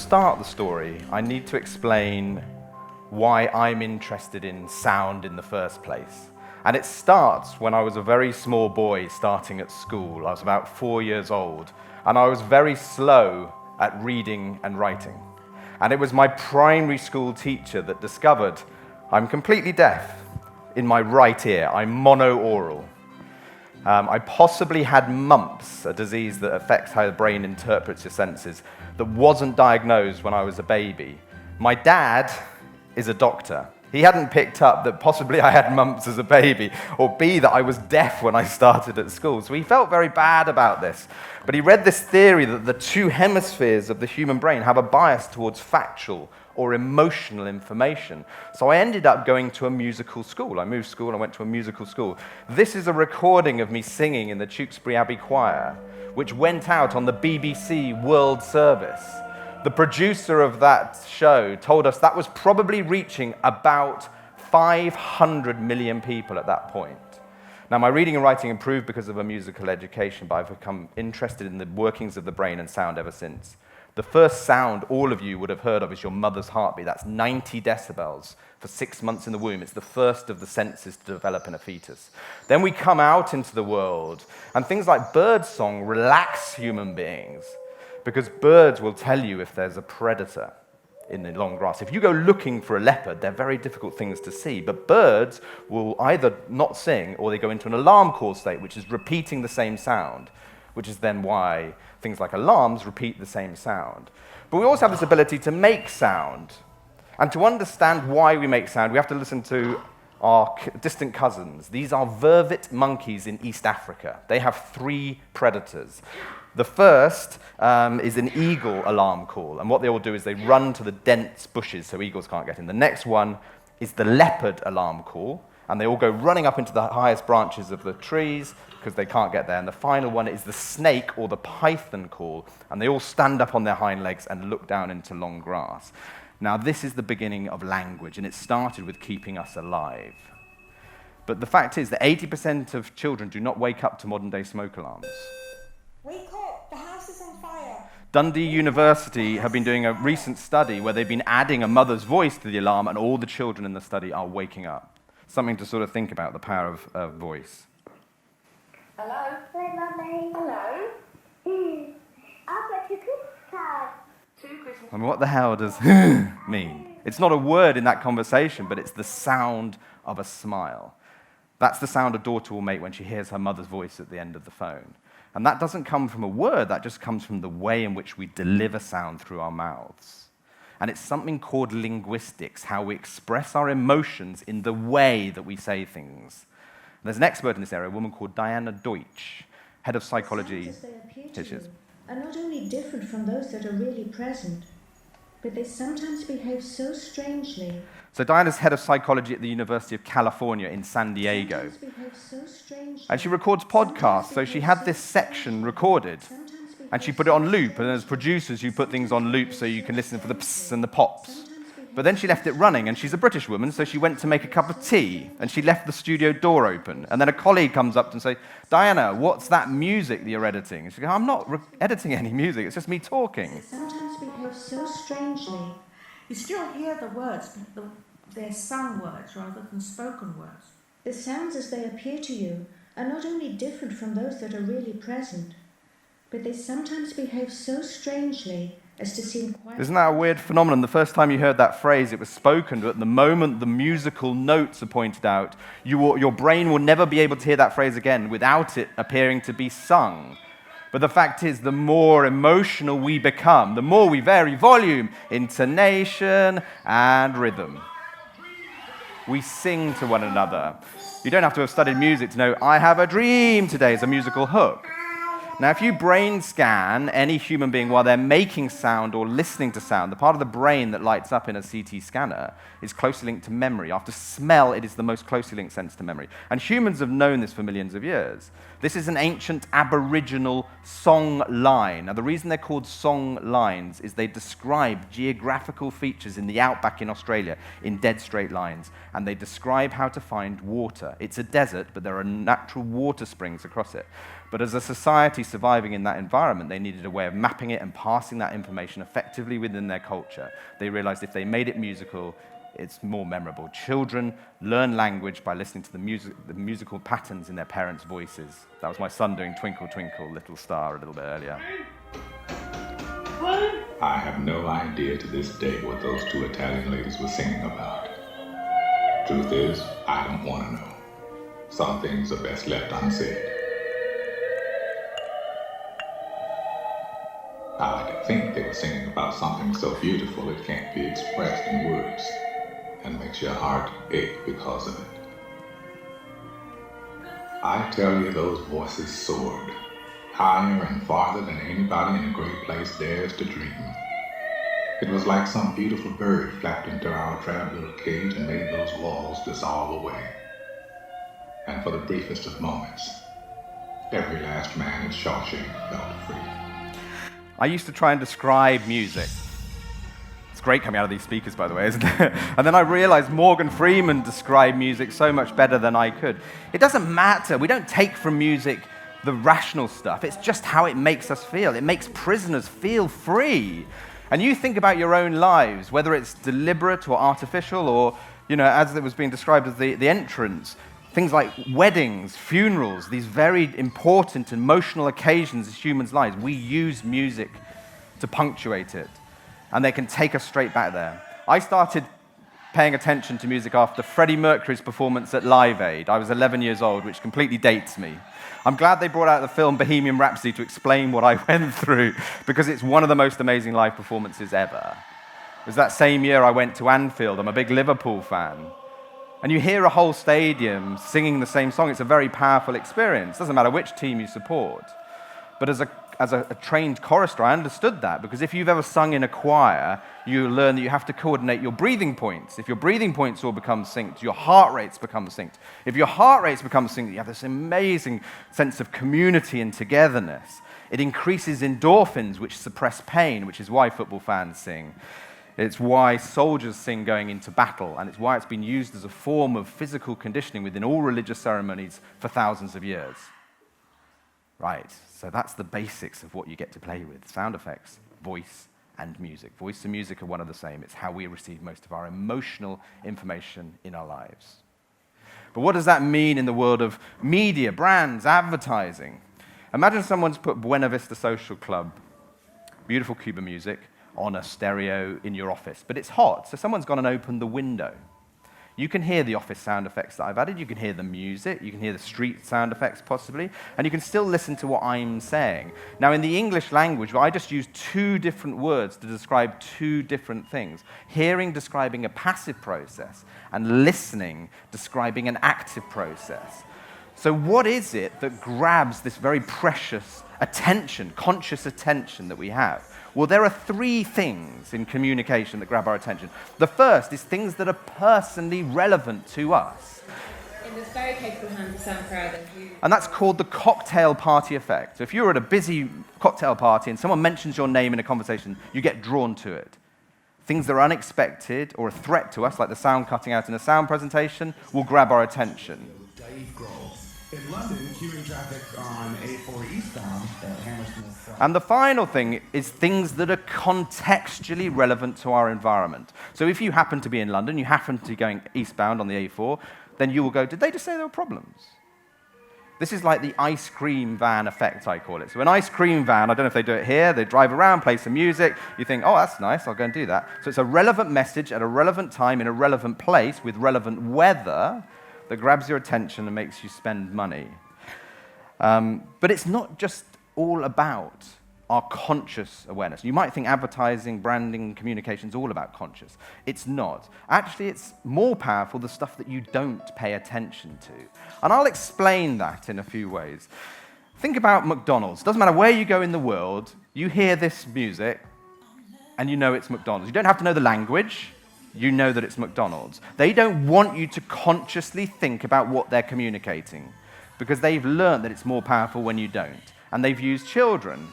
start the story, I need to explain why I'm interested in sound in the first place. And it starts when I was a very small boy starting at school. I was about 4 years old, and I was very slow at reading and writing. And it was my primary school teacher that discovered I'm completely deaf in my right ear. I'm mono-aural. I possibly had mumps, a disease that affects how the brain interprets your senses, that wasn't diagnosed when I was a baby. My dad is a doctor. He hadn't picked up that possibly I had mumps as a baby, or B, that I was deaf when I started at school. So he felt very bad about this. But he read this theory that the two hemispheres of the human brain have a bias towards factual or emotional information. So I ended up going to a musical school. I moved school, I went to a musical school. This is a recording of me singing in the Tewkesbury Abbey Choir, which went out on the BBC World Service. The producer of that show told us that was probably reaching about 500 million people at that point. Now, my reading and writing improved because of a musical education, but I've become interested in the workings of the brain and sound ever since. The first sound all of you would have heard of is your mother's heartbeat. That's 90 decibels for 6 months in the womb. It's the first of the senses to develop in a fetus. Then we come out into the world, and things like birdsong relax human beings, because birds will tell you if there's a predator in the long grass. If you go looking for a leopard, they're very difficult things to see, but birds will either not sing or they go into an alarm call state, which is repeating the same sound, which is then why things like alarms repeat the same sound. But we also have this ability to make sound. And to understand why we make sound, we have to listen to our distant cousins. These are vervet monkeys in East Africa. They have 3 predators. The first is an eagle alarm call, and what they all do is they run to the dense bushes so eagles can't get in. The next one is the leopard alarm call, and they all go running up into the highest branches of the trees because they can't get there. And the final one is the snake or the python call, and they all stand up on their hind legs and look down into long grass. Now, this is the beginning of language, and it started with keeping us alive. But the fact is that 80% of children do not wake up to modern-day smoke alarms. Wake up, the house is on fire. Dundee University have been doing a recent study where they've been adding a mother's voice to the alarm, and all the children in the study are waking up. Something to sort of think about, the power of voice. Hello? Hello, Mummy. Hello? I've got 2 Christmas cards. 2 Christmas. I mean, what the hell does mean? It's not a word in that conversation, but it's the sound of a smile. That's the sound a daughter will make when she hears her mother's voice at the end of the phone. And that doesn't come from a word, that just comes from the way in which we deliver sound through our mouths. And it's something called linguistics, how we express our emotions in the way that we say things. There's an expert in this area, a woman called Diana Deutsch, head of psychology. The sounds as they appear to you are not only different from those that are really present, but they sometimes behave so strangely. So Diana's head of psychology at the University of California in San Diego. And she records podcasts, so she had this section recorded, and she put it on loop, and there's producers who put things on loop so you can listen for the pssts and the pops. But then she left it running, and she's a British woman, so she went to make a cup of tea, and she left the studio door open. And then a colleague comes up and says, Diana, what's that music that you're editing? And she goes, I'm not editing any music, it's just me talking. They sometimes behave so strangely. You still hear the words, but they're sung words rather than spoken words. The sounds as they appear to you are not only different from those that are really present, but they sometimes behave so strangely as to seem quite... Isn't that a weird phenomenon? The first time you heard that phrase, it was spoken, but at the moment the musical notes are pointed out, your brain will never be able to hear that phrase again without it appearing to be sung. But the fact is, the more emotional we become, the more we vary volume, intonation, and rhythm. We sing to one another. You don't have to have studied music to know, I have a dream today is a musical hook. Now, if you brain scan any human being while they're making sound or listening to sound, the part of the brain that lights up in a CT scanner is closely linked to memory. After smell, it is the most closely linked sense to memory. And humans have known this for millions of years. This is an ancient Aboriginal song line. Now, the reason they're called song lines is they describe geographical features in the outback in Australia in dead straight lines, and they describe how to find water. It's a desert, but there are natural water springs across it. But as a society surviving in that environment, they needed a way of mapping it and passing that information effectively within their culture. They realized if they made it musical, it's more memorable. Children learn language by listening to the musical patterns in their parents' voices. That was my son doing Twinkle, Twinkle, Little Star a little bit earlier. I have no idea to this day what those two Italian ladies were singing about. Truth is, I don't want to know. Some things are best left unsaid. I like to think they were singing about something so beautiful it can't be expressed in words, and makes your heart ache because of it. I tell you, those voices soared, higher and farther than anybody in a great place dares to dream. It was like some beautiful bird flapped into our drab little cage and made those walls dissolve away. And for the briefest of moments, every last man in Shawshank felt free. I used to try and describe music. It's great coming out of these speakers, by the way, isn't it? And then I realized Morgan Freeman described music so much better than I could. It doesn't matter. We don't take from music the rational stuff. It's just how it makes us feel. It makes prisoners feel free. And you think about your own lives, whether it's deliberate or artificial or, as it was being described as the entrance, things like weddings, funerals, these very important emotional occasions in humans' lives, we use music to punctuate it. And they can take us straight back there. I started paying attention to music after Freddie Mercury's performance at Live Aid. I was 11 years old, which completely dates me. I'm glad they brought out the film Bohemian Rhapsody to explain what I went through, because it's one of the most amazing live performances ever. It was that same year I went to Anfield. I'm a big Liverpool fan. And you hear a whole stadium singing the same song. It's a very powerful experience. It doesn't matter which team you support. But as a trained chorister, I understood that, because if you've ever sung in a choir, you learn that you have to coordinate your breathing points. If your breathing points all become synced, your heart rates become synced. If your heart rates become synced, you have this amazing sense of community and togetherness. It increases endorphins, which suppress pain, which is why football fans sing. It's why soldiers sing going into battle, and it's why it's been used as a form of physical conditioning within all religious ceremonies for thousands of years. Right, so that's the basics of what you get to play with. Sound effects, voice, and music. Voice and music are one and the same. It's how we receive most of our emotional information in our lives. But what does that mean in the world of media, brands, advertising? Imagine someone's put Buena Vista Social Club, beautiful Cuban music, on a stereo in your office, but it's hot, so someone's gone and opened the window. You can hear the office sound effects that I've added, you can hear the music, you can hear the street sound effects possibly, and you can still listen to what I'm saying. Now in the English language, I just use two different words to describe two different things. Hearing describing a passive process, and listening describing an active process. So what is it that grabs this very precious attention, conscious attention that we have? Well, there are three things in communication that grab our attention. The first is things that are personally relevant to us. In this very capable hands of Sam Crowther. And that's called the cocktail party effect. So if you're at a busy cocktail party and someone mentions your name in a conversation, you get drawn to it. Things that are unexpected or a threat to us, like the sound cutting out in a sound presentation, will grab our attention. In London, queuing traffic on A4 eastbound at Hammersmith. And the final thing is things that are contextually relevant to our environment. So if you happen to be in London, you happen to be going eastbound on the A4, then you will go, did they just say there were problems? This is like the ice cream van effect, I call it. So an ice cream van, I don't know if they do it here, they drive around, play some music, you think, oh, that's nice, I'll go and do that. So it's a relevant message at a relevant time in a relevant place with relevant weather that grabs your attention and makes you spend money. But it's not just all about our conscious awareness. You might think advertising, branding, communication is all about conscious. It's not. Actually, it's more powerful, the stuff that you don't pay attention to. And I'll explain that in a few ways. Think about McDonald's. Doesn't matter where you go in the world, you hear this music, and you know it's McDonald's. You don't have to know the language. You know that it's McDonald's. They don't want you to consciously think about what they're communicating, because they've learned that it's more powerful when you don't. And they've used children.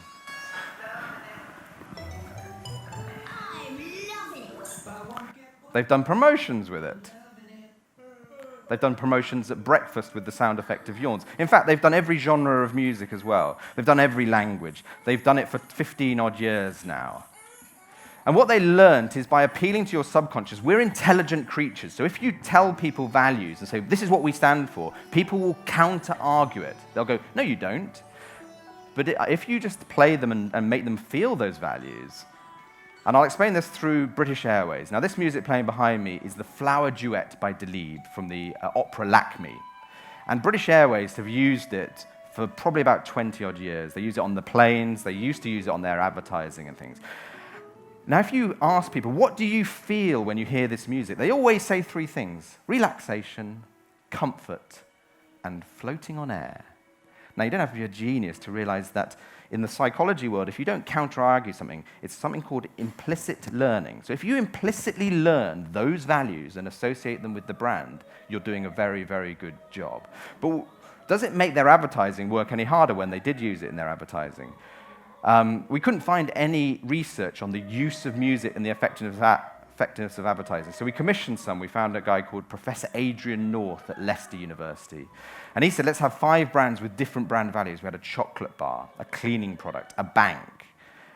They've done promotions with it. They've done promotions at breakfast with the sound effect of yawns. In fact, they've done every genre of music as well. They've done every language. They've done it for 15-odd years now. And what they learned is by appealing to your subconscious, we're intelligent creatures. So if you tell people values and say, this is what we stand for, people will counter-argue it. They'll go, no, you don't. But if you just play them and make them feel those values, and I'll explain this through British Airways. Now, this music playing behind me is the Flower Duet by Delibes from the opera Lakme. And British Airways have used it for probably about 20-odd years. They use it on the planes. They used to use it on their advertising and things. Now, if you ask people, what do you feel when you hear this music? They always say three things: relaxation, comfort, and floating on air. Now, you don't have to be a genius to realize that in the psychology world, if you don't counter-argue something, it's something called implicit learning. So if you implicitly learn those values and associate them with the brand, you're doing a very, very good job. But does it make their advertising work any harder when they did use it in their advertising? We couldn't find any research on the use of music and the effectiveness of advertising. So we commissioned some. We found a guy called Professor Adrian North at Leicester University. And he said, let's have 5 brands with different brand values. We had a chocolate bar, a cleaning product, a bank,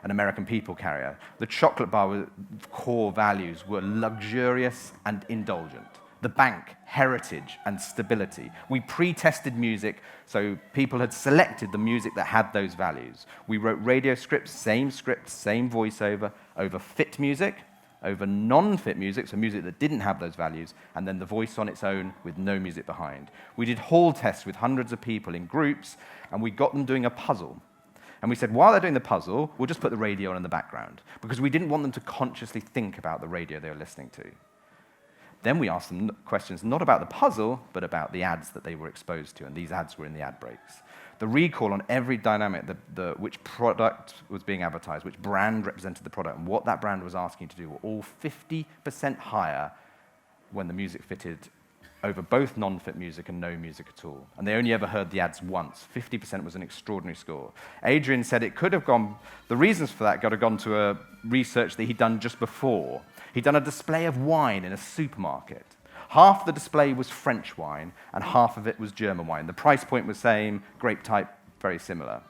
an American people carrier. The chocolate bar core values were luxurious and indulgent. The bank, heritage and stability. We pre-tested music, so people had selected the music that had those values. We wrote radio scripts, same voiceover, over fit music, over non-fit music, so music that didn't have those values, and then the voice on its own with no music behind. We did hall tests with hundreds of people in groups, and we got them doing a puzzle. And we said, while they're doing the puzzle, we'll just put the radio on in the background, because we didn't want them to consciously think about the radio they were listening to. Then we asked them questions not about the puzzle, but about the ads that they were exposed to, and these ads were in the ad breaks. The recall on every dynamic, which product was being advertised, which brand represented the product, and what that brand was asking to do were all 50% higher when the music fitted over both non-fit music and no music at all. And they only ever heard the ads once. 50% was an extraordinary score. Adrian said it could have gone, the reasons for that could have gone to a research that he'd done just before. He'd done a display of wine in a supermarket. Half the display was French wine, and half of it was German wine. The price point was same, grape type, very similar.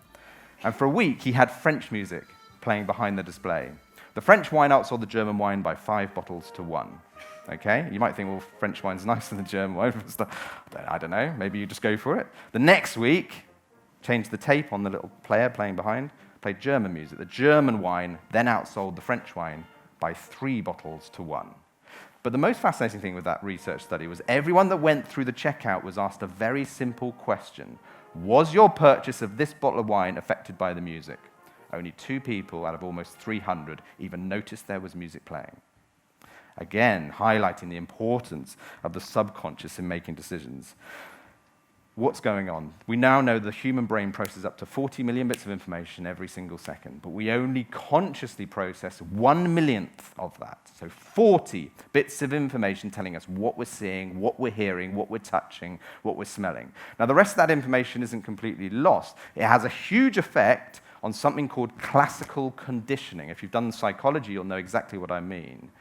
And for a week, he had French music playing behind the display. The French wine outsold the German wine by 5 bottles to 1. Okay? You might think, well, French wine's nicer than German wine. I don't know. Maybe you just go for it. The next week, changed the tape on the little player playing behind, played German music. The German wine then outsold the French wine by 3 bottles to 1. But the most fascinating thing with that research study was everyone that went through the checkout was asked a very simple question. Was your purchase of this bottle of wine affected by the music? Only 2 people out of almost 300 even noticed there was music playing. Again, highlighting the importance of the subconscious in making decisions. What's going on? We now know the human brain processes up to 40 million bits of information every single second, but we only consciously process 1/1,000,000th of that. So 40 bits of information telling us what we're seeing, what we're hearing, what we're touching, what we're smelling. Now, the rest of that information isn't completely lost. It has a huge effect on something called classical conditioning. If you've done psychology, you'll know exactly what I mean.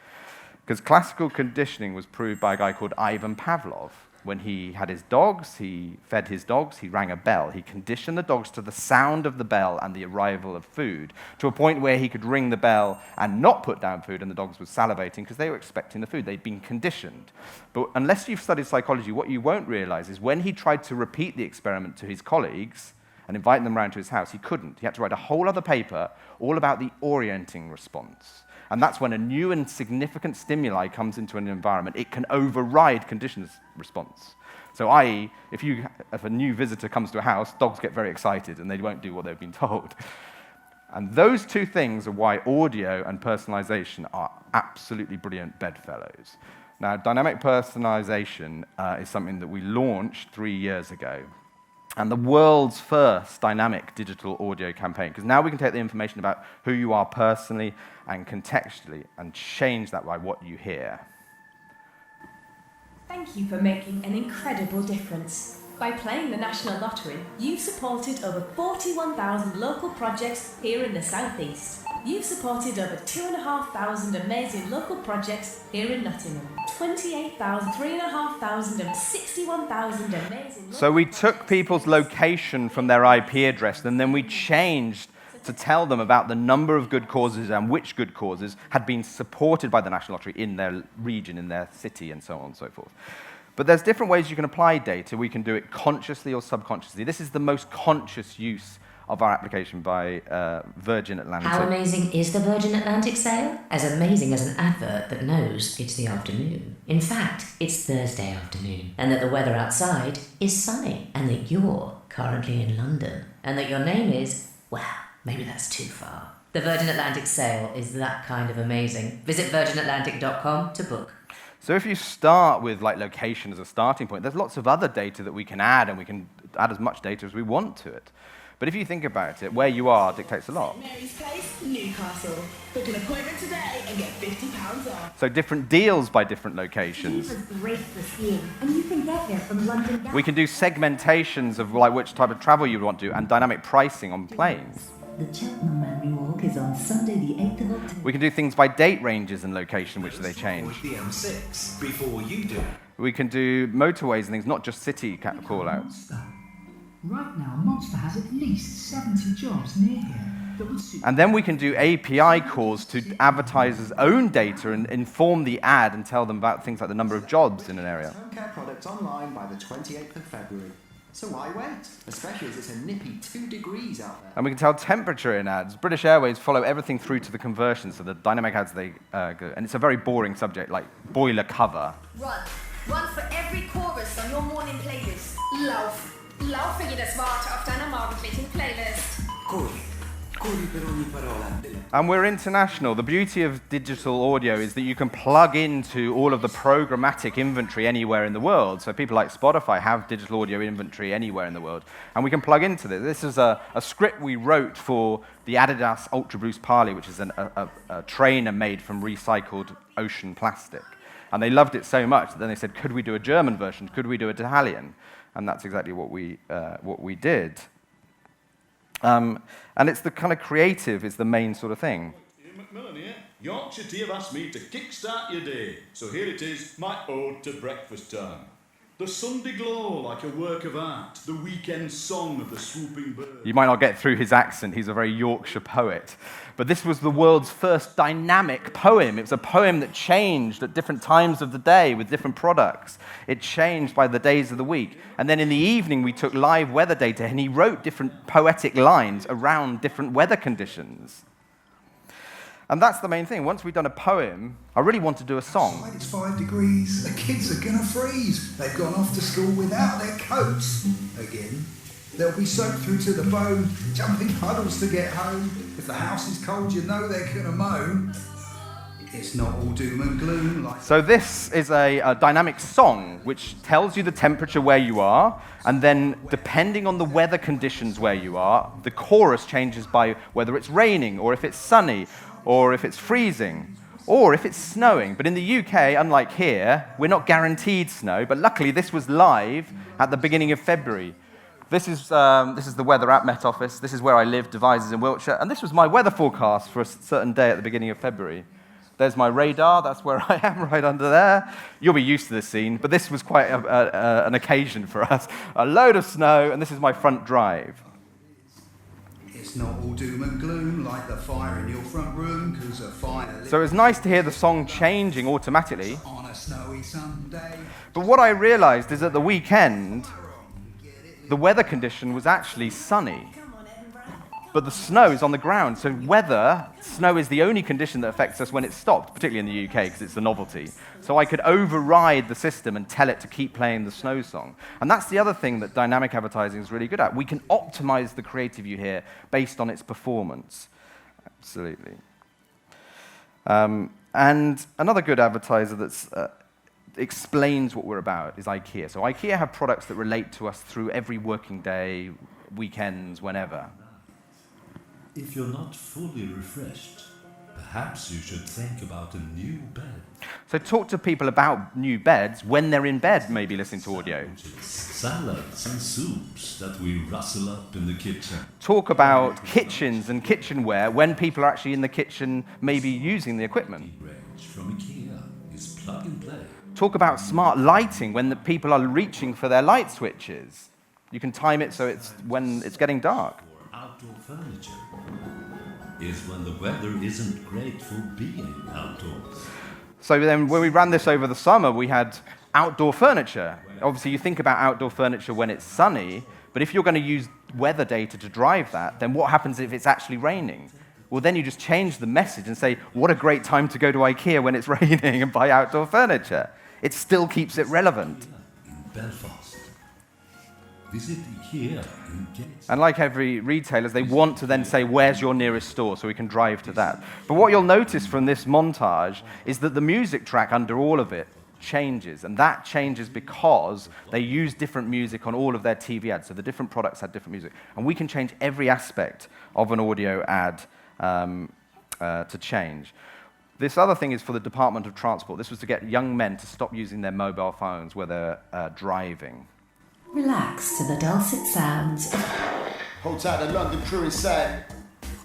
Because classical conditioning was proved by a guy called Ivan Pavlov. When he had his dogs, he fed his dogs, he rang a bell. He conditioned the dogs to the sound of the bell and the arrival of food, to a point where he could ring the bell and not put down food, and the dogs were salivating because they were expecting the food. They'd been conditioned. But unless you've studied psychology, what you won't realize is when he tried to repeat the experiment to his colleagues and invite them around to his house, he couldn't. He had to write a whole other paper all about the orienting response. And that's when a new and significant stimuli comes into an environment, it can override conditioned response. So i.e., if a new visitor comes to a house, dogs get very excited and they won't do what they've been told. And those 2 things are why audio and personalization are absolutely brilliant bedfellows. Now, dynamic personalization is something that we launched 3 years ago. And the world's first dynamic digital audio campaign, because now we can take the information about who you are personally and contextually and change that by what you hear. Thank you for making an incredible difference. By playing the National Lottery, you've supported over 41,000 local projects here in the South East. You've supported over 2,500 amazing local projects here in Nottingham. 28,000, 3,500 and 61,000 amazing... So we took people's location from their IP address, and then we changed to tell them about the number of good causes and which good causes had been supported by the National Lottery in their region, in their city, and so on and so forth. But there's different ways you can apply data. We can do it consciously or subconsciously. This is the most conscious use of our application by Virgin Atlantic. How amazing is the Virgin Atlantic sale? As amazing as an advert that knows it's the afternoon. In fact, it's Thursday afternoon, and that the weather outside is sunny, and that you're currently in London, and that your name is, well, maybe that's too far. The Virgin Atlantic sale is that kind of amazing. Visit virginatlantic.com to book. So if you start with like location as a starting point, there's lots of other data that we can add, and we can add as much data as we want to it. But if you think about it, where you are dictates a lot. Mary's Place, Newcastle. Book an appointment today and get £50 off. So different deals by different locations. Geneva's great for skiing, and you can get there from London. We can do segmentations of like which type of travel you want to do, and dynamic pricing on planes. The Cheltenham Manly Walk is on Sunday the 8th of October. We can do things by date ranges and location, which they change. The M6 before you do. We can do motorways and things, not just city call-outs. Right now, Monster has at least 70 jobs near here that would suit. And then we can do API calls to advertisers' own data and inform the ad and tell them about things like the number of jobs in an area. Home care products online by the 28th of February. So why wait? Especially as it's a nippy 2 degrees out there. And we can tell temperature in ads. British Airways follow everything through to the conversion, so the dynamic ads they go. And it's a very boring subject, like boiler cover. Run. Run for every chorus on your morning playlist. Lauf. Lauf für jedes Wort auf deiner morgendlichen Playlist. Corri. Corri per ogni parola. And we're international. The beauty of digital audio is that you can plug into all of the programmatic inventory anywhere in the world. So people like Spotify have digital audio inventory anywhere in the world. And we can plug into this. This is a script we wrote for the Adidas Ultra Boost Parley, which is a trainer made from recycled ocean plastic. And they loved it so much that then they said, could we do a German version? Could we do an Italian? And that's exactly what we did. And it's the kind of creative is the main sort of thing. Ian McMillan here. Yorkshire Tea have asked me to kickstart your day. So here it is, my ode to breakfast time. The Sunday glow like a work of art, the weekend song of the swooping bird. You might not get through his accent, he's a very Yorkshire poet. But this was the world's first dynamic poem. It was a poem that changed at different times of the day with different products. It changed by the days of the week. And then in the evening, we took live weather data, and he wrote different poetic lines around different weather conditions. And that's the main thing. Once we've done a poem, I really want to do a song. Outside it's 5 degrees. The kids are going to freeze. They've gone off to school without their coats. Again. They'll be soaked through to the bone, jumping puddles to get home. If the house is cold, you know they're going to moan. It's not all doom and gloom. Like So this is a dynamic song which tells you the temperature where you are, and then depending on the weather conditions where you are, the chorus changes by whether it's raining, or if it's sunny, or if it's freezing, or if it's snowing. But in the UK, unlike here, we're not guaranteed snow, but luckily this was live at the beginning of February. This is the weather at Met Office. This is where I live, Devizes in Wiltshire, and this was my weather forecast for a certain day at the beginning of February. There's my radar, that's where I am, right under there. You'll be used to this scene, but this was quite an occasion for us. A load of snow, and this is my front drive. it's not all doom and gloom like the fire in your front room, 'cause a fire So it was nice to hear the song changing automatically. on a snowy Sunday. But what I realized is at the weekend, the weather condition was actually sunny. But the snow is on the ground, so snow is the only condition that affects us when it's stopped, particularly in the UK, because it's a novelty. So I could override the system and tell it to keep playing the snow song. And that's the other thing that dynamic advertising is really good at. We can optimize the creative you hear based on its performance. Absolutely. And another good advertiser that explains what we're about is IKEA. So IKEA have products that relate to us through every working day, weekends, whenever. If you're not fully refreshed, perhaps you should think about a new bed. So talk to people about new beds when they're in bed, maybe listening to audio. Salads and soups that we rustle up in the kitchen. Talk about kitchens and kitchenware when people are actually in the kitchen, maybe using the equipment. Range from IKEA is plug and play. Talk about smart lighting when the people are reaching for their light switches. You can time it so it's when it's getting dark. Or outdoor furniture is when the weather isn't great for being outdoors. So then when we ran this over the summer, we had outdoor furniture. Obviously, you think about outdoor furniture when it's sunny, but if you're going to use weather data to drive that, then what happens if it's actually raining? Well, then you just change the message and say, what a great time to go to IKEA when it's raining and buy outdoor furniture. It still keeps it relevant. In Belfast. Visit IKEA and get... And like every retailer, they want to then say, where's your nearest store, so we can drive to that. But what you'll notice from this montage is that the music track under all of it changes, and that changes because they use different music on all of their TV ads, so the different products had different music. And we can change every aspect of an audio ad to change. This other thing is for the Department of Transport. This was to get young men to stop using their mobile phones where they're driving. Relax to the dulcet sounds. Hold tight the London crew inside.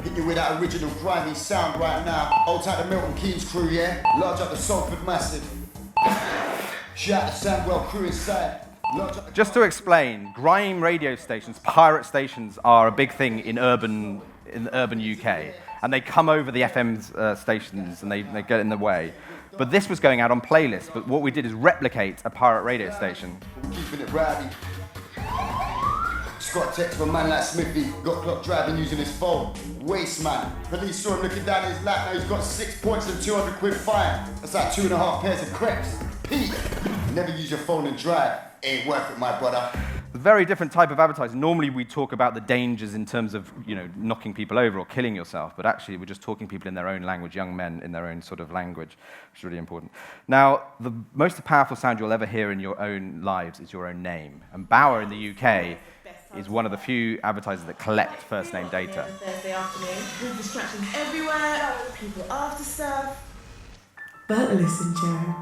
Hit you with that original grimy sound right now. Hold tight the Milton Keynes crew, yeah? Large up the Salford Massive. Shout the Sandwell crew inside. Just to explain, grime radio stations, pirate stations, are a big thing in urban UK. And they come over the FM stations and they get in the way. But this was going out on playlists. But what we did is replicate a pirate radio station. Keeping it rowdy. Scott text from a man like Smithy. Got clock driving using his phone. Waste man. Police saw him looking down his lap. Now he's got 6 points and 200 quid fine. That's like 2.5 pairs of crepes. Pete, never use your phone and drive. Ain't worth it, my brother. A very different type of advertising. Normally we talk about the dangers in terms of, knocking people over or killing yourself, but actually we're just talking people in their own language, young men in their own sort of language, which is really important. Now, the most powerful sound you'll ever hear in your own lives is your own name. And Bauer in the UK is one of the few advertisers that collect first name data. Thursday afternoon, with distractions everywhere, people after stuff. But listen, Joe,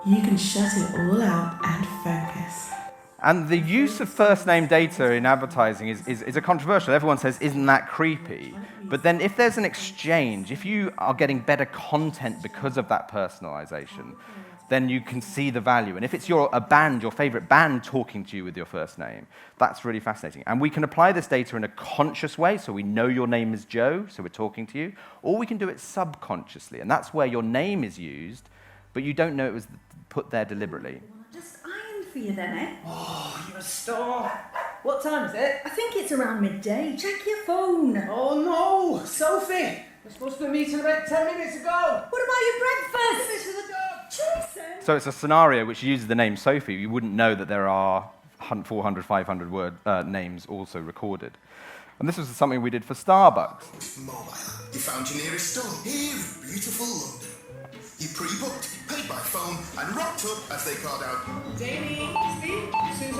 you can shut it all out and focus. And the use of first name data in advertising is a controversial. Everyone says, isn't that creepy? But then if there's an exchange, if you are getting better content because of that personalization, then you can see the value. And if it's your favorite band talking to you with your first name, that's really fascinating. And we can apply this data in a conscious way, so we know your name is Joe, so we're talking to you, or we can do it subconsciously, and that's where your name is used, but you don't know it was put there deliberately. For you then, eh? Oh, you're a star. What time is it? I think it's around midday. Check your phone. Oh no, Sophie! We're supposed to be meeting about 10 minutes ago. What about your breakfast? This is a dog. Jason. So it's a scenario which uses the name Sophie. You wouldn't know that there are 400, 500 word names also recorded. And this was something we did for Starbucks. Mobile. You found your nearest store here in beautiful London. You pre-booked, paid by phone, and rocked up as they called out. Jamie, Steve, Susan,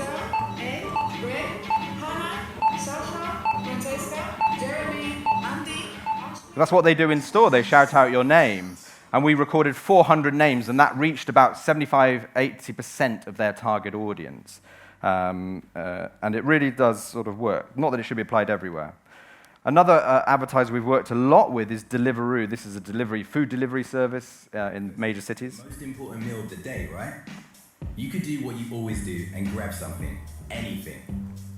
Ed, Greg, Hannah, Sasha, Francesca, Jeremy, Andy. That's what they do in store. They shout out your name. And we recorded 400 names, and that reached about 75-80% of their target audience. And it really does sort of work. Not that it should be applied everywhere. Another advertiser we've worked a lot with is Deliveroo. This is a food delivery service in major cities. Most important meal of the day, right? You could do what you always do and grab something, anything.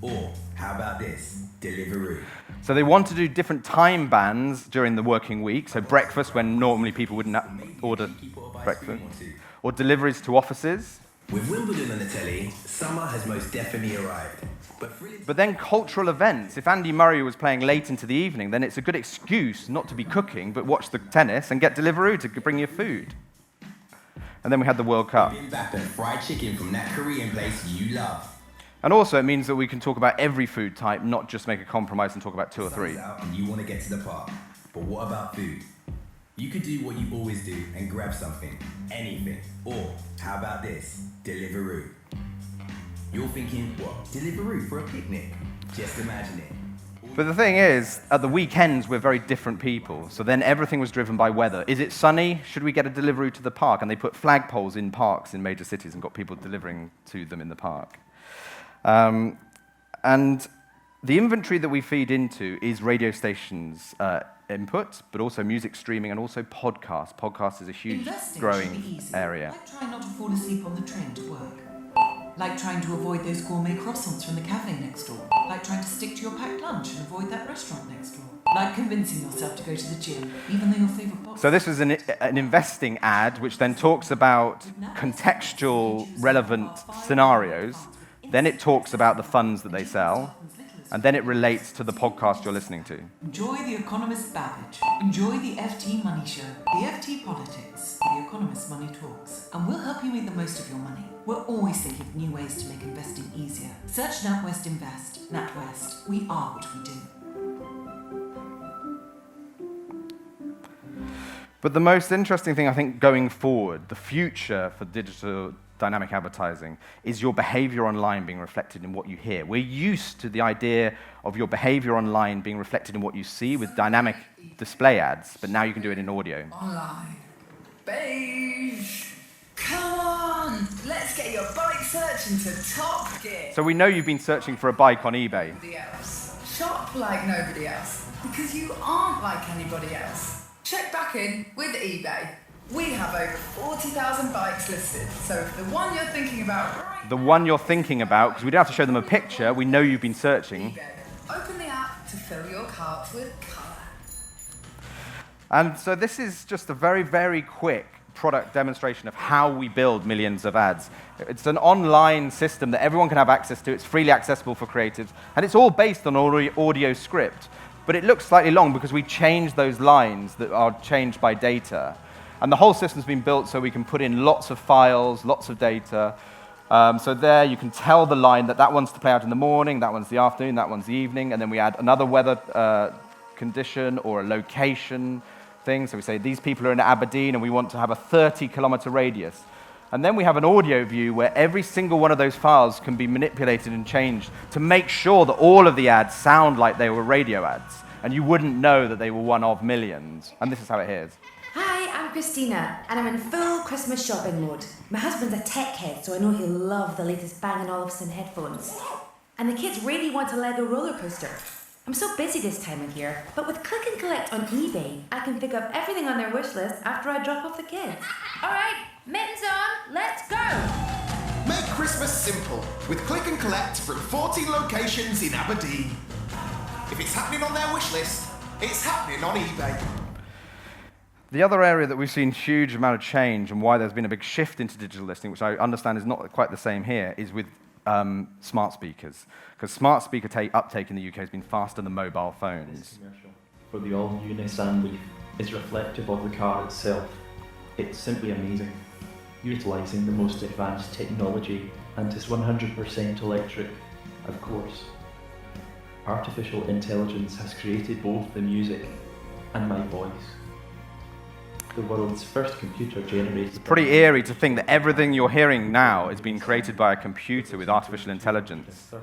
Or, how about this? Deliveroo. So they want to do different time bands during the working week. So breakfast, when normally people wouldn't order breakfast. Or deliveries to offices. With Wimbledon on the telly, summer has most definitely arrived. But then cultural events. If Andy Murray was playing late into the evening, then it's a good excuse not to be cooking, but watch the tennis and get Deliveroo to bring you food. And then we had the World Cup. Bibimbap and fried chicken from that Korean place you love. And also it means that we can talk about every food type, not just make a compromise and talk about 2 or 3. And you want to get to the park. But what about food? You could do what you always do and grab something, anything. Or, how about this? Deliveroo. You're thinking, what? Deliveroo for a picnic? Just imagine it. But the thing is, at the weekends, we're very different people. So then everything was driven by weather. Is it sunny? Should we get a delivery to the park? And they put flagpoles in parks in major cities and got people delivering to them in the park. And the inventory that we feed into is radio stations' input, but also music streaming and also podcasts. Podcasts is a huge growing area. Like trying not to fall asleep on the train to work. Like trying to avoid those gourmet croissants from the cafe next door. Like trying to stick to your packed lunch and avoid that restaurant next door. Like convincing yourself to go to the gym, even though your favourite box... So this was an investing ad, which then talks about contextual, relevant scenarios. Then it talks about the funds that they sell. And then it relates to the podcast you're listening to. Enjoy The Economist Babbage. Enjoy the FT Money Show. The FT Politics. The Economist Money Talks. And we'll help you make the most of your money. We're always thinking of new ways to make investing easier. Search NatWest Invest. NatWest. We are what we do. But the most interesting thing, I think, going forward, the future for digital dynamic advertising, is your behavior online being reflected in what you hear. We're used to the idea of your behavior online being reflected in what you see with dynamic display ads, but now you can do it in audio. Online. Beige. Come on, let's get your bike search into top gear. So we know you've been searching for a bike on eBay. Nobody else. Shop like nobody else, because you aren't like anybody else. Check back in with eBay. We have over 40,000 bikes listed, so if the one you're thinking about The one you're thinking about, because we don't have to show them a picture, we know you've been searching. open the app to fill your cart with colour. And so this is just a very, very quick product demonstration of how we build millions of ads. It's an online system that everyone can have access to. It's freely accessible for creatives, and it's all based on audio script. But it looks slightly long because we changed those lines that are changed by data. And the whole system's been built so we can put in lots of files, lots of data. So there you can tell the line that one's to play out in the morning, that one's the afternoon, that one's the evening, and then we add another weather condition or a location thing. So we say these people are in Aberdeen and we want to have a 30-kilometer radius. And then we have an audio view where every single one of those files can be manipulated and changed to make sure that all of the ads sound like they were radio ads. And you wouldn't know that they were one of millions. And this is how it hears. Hi, I'm Christina, and I'm in full Christmas shopping mode. My husband's a tech head, so I know he'll love the latest Bang & Olufsen headphones. And the kids really want a Lego roller coaster. I'm so busy this time of year, but with Click and Collect on eBay, I can pick up everything on their wish list after I drop off the kids. All right, mittens on, let's go! Make Christmas simple with Click and Collect from 14 locations in Aberdeen. If it's happening on their wish list, it's happening on eBay. The other area that we've seen huge amount of change and why there's been a big shift into digital listening, which I understand is not quite the same here, is with smart speakers. Because smart speaker uptake in the UK has been faster than mobile phones. This commercial for the all-new Nissan Leaf is reflective of the car itself. It's simply amazing, utilising the most advanced technology, and it's 100% electric, of course. Artificial intelligence has created both the music and my voice. The world's first computer generated... It's pretty eerie to think that everything you're hearing now is being created by a computer with artificial intelligence.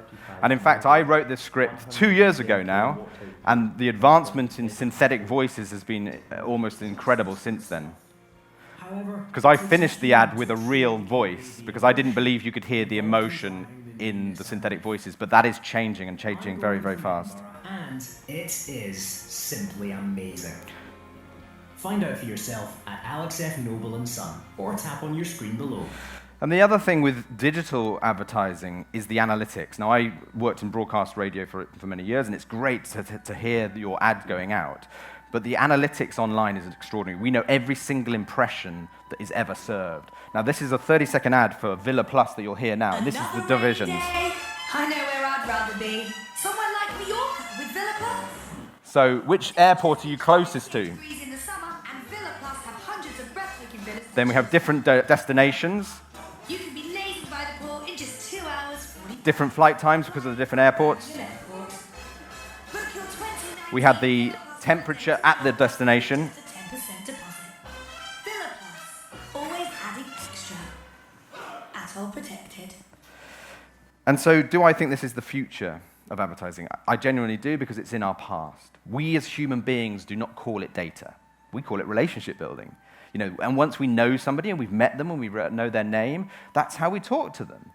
And in fact, I wrote this script 2 years ago now, and the advancement in synthetic voices has been almost incredible since then. Because I finished the ad with a real voice, because I didn't believe you could hear the emotion in the synthetic voices, but that is changing and changing very, very fast. And it is simply amazing. Find out for yourself at Alex F. Noble & Son, or tap on your screen below. And the other thing with digital advertising is the analytics. Now, I worked in broadcast radio for many years, and it's great to hear your ad going out. But the analytics online is extraordinary. We know every single impression that is ever served. Now, this is a 30-second ad for Villa Plus that you'll hear now, and this is the divisions. I know where I'd rather be. Somewhere like New York with Villa Plus. So, which airport are you closest to? Then we have different destinations. You can be lazy by the pool in just 2 hours. Different flight times because of the different airports. We had the temperature at the destination. 10% deposit. Villa Plus. Always adding extra. At all protected. And so, do I think this is the future? of advertising. I genuinely do, because it's in our past. We as human beings do not call it data. We call it relationship building. And once we know somebody and we've met them and we know their name, that's how we talk to them.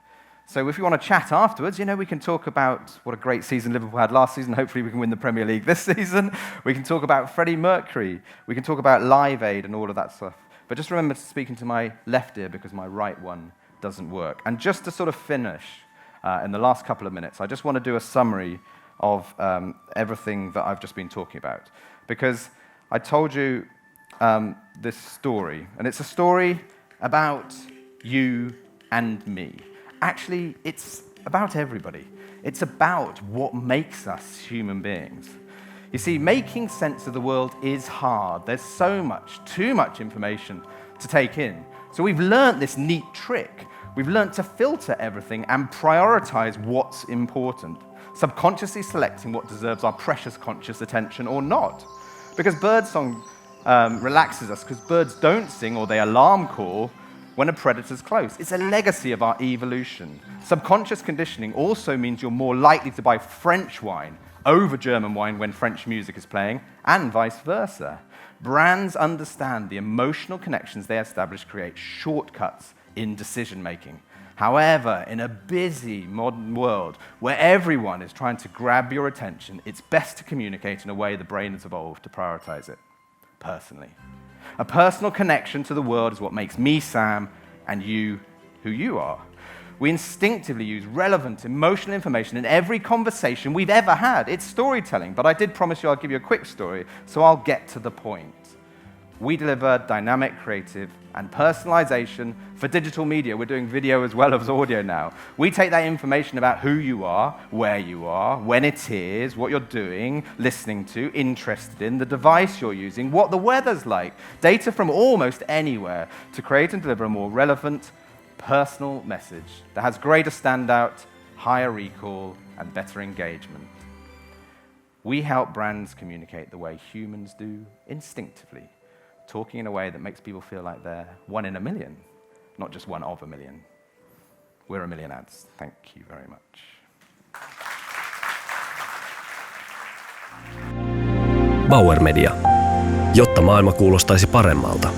So if you want to chat afterwards, we can talk about what a great season Liverpool had last season. Hopefully we can win the Premier League this season. We can talk about Freddie Mercury. We can talk about Live Aid and all of that stuff. But just remember to speak into my left ear, because my right one doesn't work. And just to sort of finish in the last couple of minutes, I just want to do a summary of everything that I've just been talking about. Because I told you this story, and it's a story about you and me. Actually, it's about everybody. It's about what makes us human beings. You see, making sense of the world is hard. There's so much, too much information to take in. So we've learned this neat trick. We've learned to filter everything and prioritize what's important, subconsciously selecting what deserves our precious conscious attention or not. Because birdsong relaxes us, because birds don't sing or they alarm call when a predator's close. It's a legacy of our evolution. Subconscious conditioning also means you're more likely to buy French wine over German wine when French music is playing, and vice versa. Brands understand the emotional connections they establish create shortcuts in decision-making. However, in a busy modern world where everyone is trying to grab your attention, it's best to communicate in a way the brain has evolved to prioritize it personally. A personal connection to the world is what makes me Sam and you who you are. We instinctively use relevant emotional information in every conversation we've ever had. It's storytelling, but I did promise you I'll give you a quick story, so I'll get to the point. We deliver dynamic, creative, and personalization for digital media. We're doing video as well as audio now. We take that information about who you are, where you are, when it is, what you're doing, listening to, interested in, the device you're using, what the weather's like, data from almost anywhere to create and deliver a more relevant, personal message that has greater standout, higher recall, and better engagement. We help brands communicate the way humans do instinctively, talking in a way that makes people feel like they're one in a million, not just one of a million. We're a million ads. Thank you very much. Bauer Media. Jotta maailma kuulostaisi paremmalta.